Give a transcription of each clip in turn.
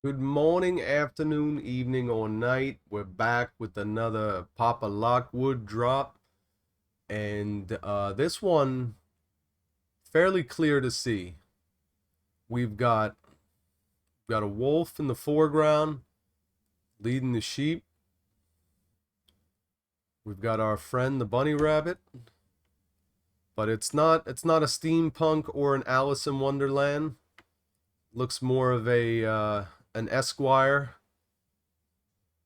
Good morning, afternoon, evening, or night. We're back with another Papa Lockwood drop. And this one, fairly clear to see. We've got a wolf in the foreground leading the sheep. We've got our friend the bunny rabbit. But it's not a steampunk or an Alice in Wonderland. Looks more of an Esquire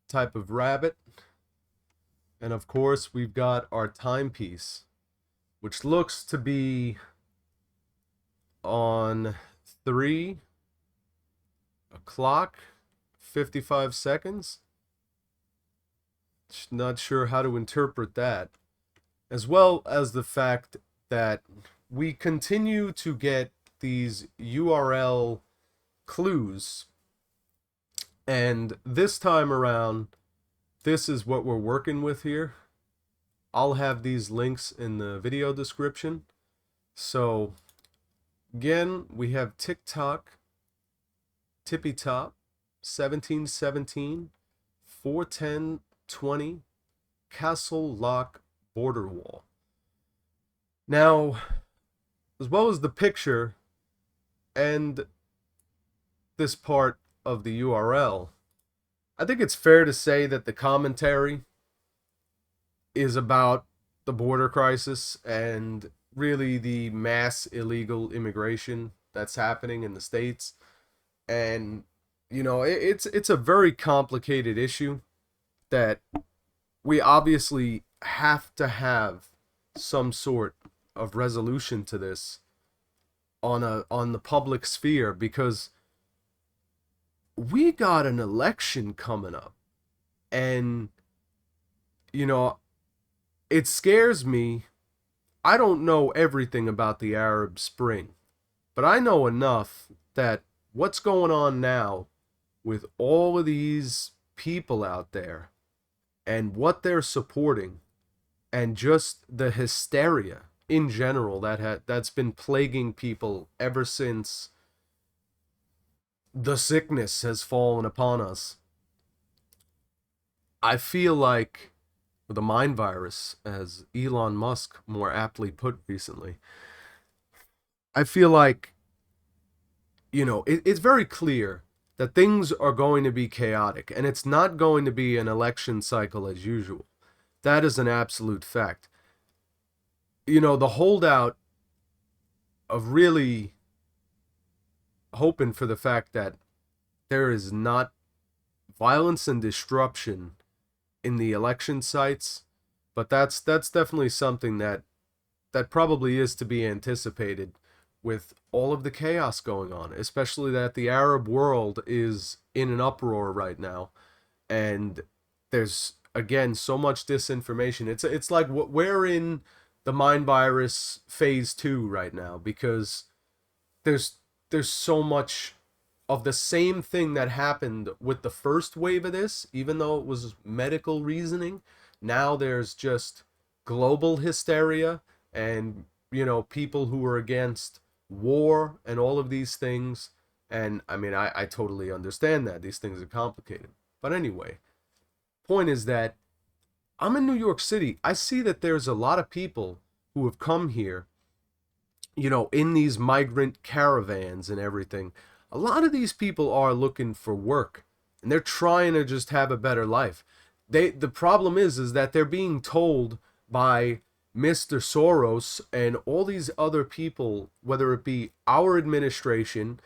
type of rabbit. And of course, we've got our timepiece, which looks to be on 3 o'clock, 55 seconds. Not sure how to interpret that. As well as the fact that we continue to get these URL clues. And this time around, this is what we're working with here. I'll have these links in the video description. So again, we have TikTok, Tippy Top, 1717, 41020, Castle Lock border wall. Now, as well as the picture and this part of the URL, I think it's fair to say that the commentary is about the border crisis and really the mass illegal immigration that's happening in the States. And it's a very complicated issue that we obviously have to have some sort of resolution to this on the public sphere, because we got an election coming up. And it scares me. I don't know everything about the Arab Spring, but I know enough that what's going on now with all of these people out there and what they're supporting, and just the hysteria in general that's been plaguing people ever since the sickness has fallen upon us. I feel like the mind virus, as Elon Musk more aptly put recently, I feel like it's very clear that things are going to be chaotic, and it's not going to be an election cycle as usual. That is an absolute fact. The holdout of really hoping for the fact that there is not violence and disruption in the election sites, but that's definitely something that probably is to be anticipated with all of the chaos going on, especially that the Arab world is in an uproar right now, and there's again so much disinformation. It's like we're in the mind virus phase 2 right now, because there's so much of the same thing that happened with the first wave of this, even though it was medical reasoning. Now there's just global hysteria, and people who are against war and all of these things. And I mean, I totally understand that these things are complicated, but anyway, point is that I'm in New York City. I see that there's a lot of people who have come here, in these migrant caravans and everything. A lot of these people are looking for work, and they're trying to just have a better life. The problem is that they're being told by Mr. Soros and all these other people, whether it be our administration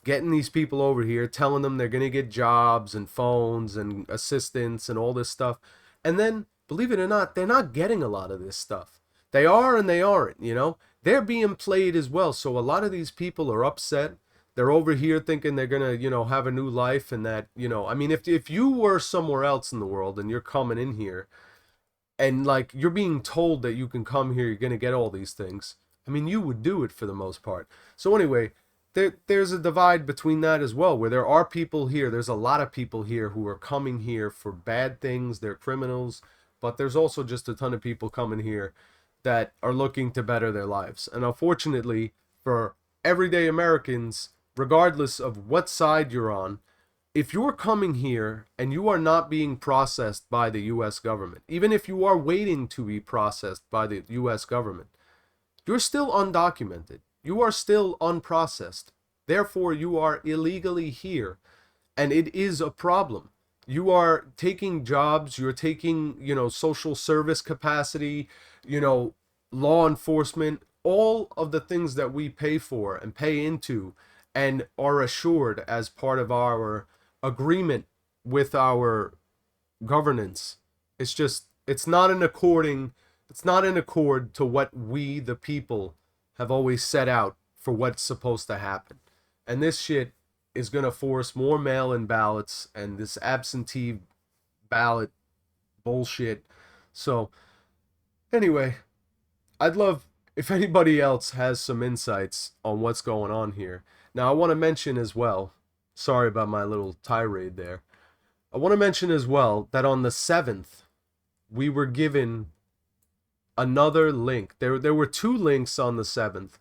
getting these people over here, telling them they're going to get jobs and phones and assistance and all this stuff. And then, believe it or not, they're not getting a lot of this stuff. They are and they aren't. They're being played as well. So a lot of these people are upset. They're over here thinking they're going to, have a new life, and that, I mean, if you were somewhere else in the world and you're coming in here and like you're being told that you can come here, you're going to get all these things, I mean, you would do it for the most part. So anyway, there's a divide between that as well, where there are people here. There's a lot of people here who are coming here for bad things. They're criminals, but there's also just a ton of people coming here that are looking to better their lives. And unfortunately, for everyday Americans, regardless of what side you're on, if you're coming here and you are not being processed by the US government, even if you are waiting to be processed by the US government, you're still undocumented. You are still unprocessed. Therefore, you are illegally here. And it is a problem. You are taking jobs, you're taking, social service capacity, you know, law enforcement, all of the things that we pay for and pay into and are assured as part of our agreement with our governance. It's not in accord to what we the people have always set out for what's supposed to happen. And this shit is going to force more mail-in ballots and this absentee ballot bullshit. So anyway, I'd love if anybody else has some insights on what's going on here. Now I want to mention as well, sorry about my little tirade there. I want to mention as well that on the 7th, we were given another link. There were two links on the 7th.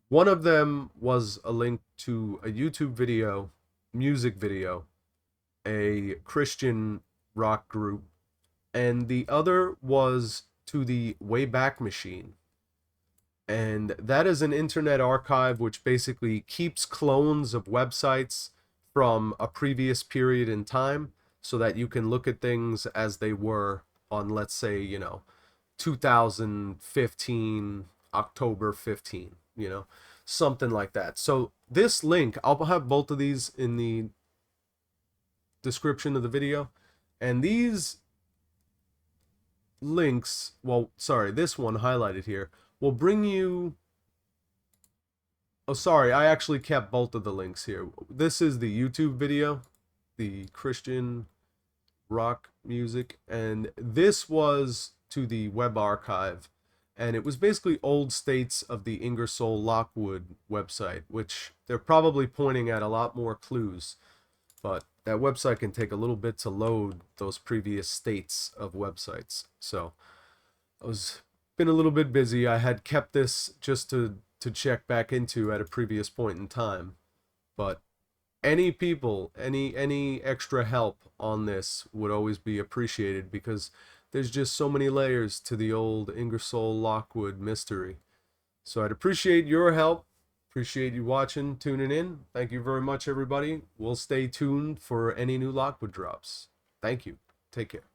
One of them was a link to a YouTube video, music video, a Christian rock group, and the other was to the Wayback Machine. And that is an internet archive which basically keeps clones of websites from a previous period in time so that you can look at things as they were on, let's say, 2015, October 15, something like that. So this link, I'll have both of these in the description of the video. And these links, well, sorry, this one highlighted here, will bring you... Oh, sorry, I actually kept both of the links here. This is the YouTube video, the Christian rock music, and this was to the web archive, and it was basically old states of the Ingersoll Lockwood website, which they're probably pointing at a lot more clues, but that website can take a little bit to load those previous states of websites. So I was been a little bit busy. I had kept this just to check back into at a previous point in time, but any people, any extra help on this would always be appreciated, because there's just so many layers to the old Ingersoll Lockwood mystery. So I'd appreciate your help. Appreciate you watching, tuning in. Thank you very much, everybody. We'll stay tuned for any new Lockwood drops. Thank you. Take care.